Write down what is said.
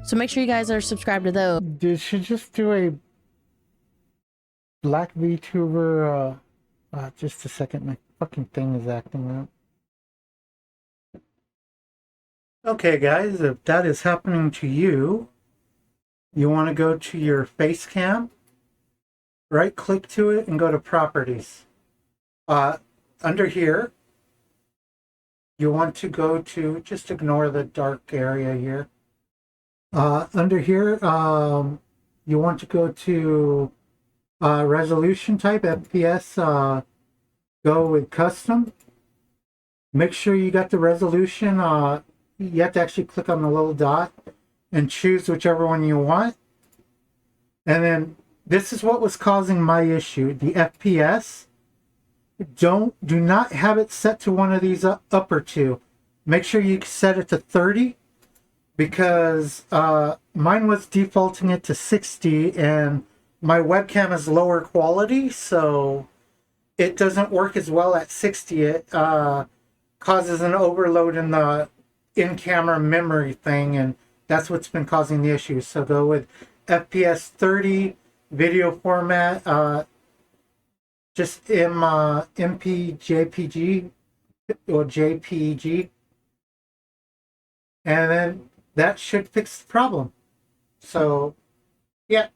So make sure you guys are subscribed to those. Did she just do a black VTuber? Just a second, my fucking thing is acting up. Okay, guys, if that is happening to you, you want to go to your face cam, right click to it, and go to properties. Under here, you want to go to, just ignore the dark area here. Under here, you want to go to resolution type, FPS, go with custom. Make sure you got the resolution. You have to actually click on the little dot and choose whichever one you want. And then this is what was causing my issue. The FPS, do not have it set to one of these upper two. Make sure you set it to 30, because mine was defaulting it to 60 and my webcam is lower quality, so it doesn't work as well at 60. It causes an overload in the in-camera memory thing, and that's what's been causing the issue. So go with FPS 30, video format, just MPJPG or JPG, and then that should fix the problem. So yeah,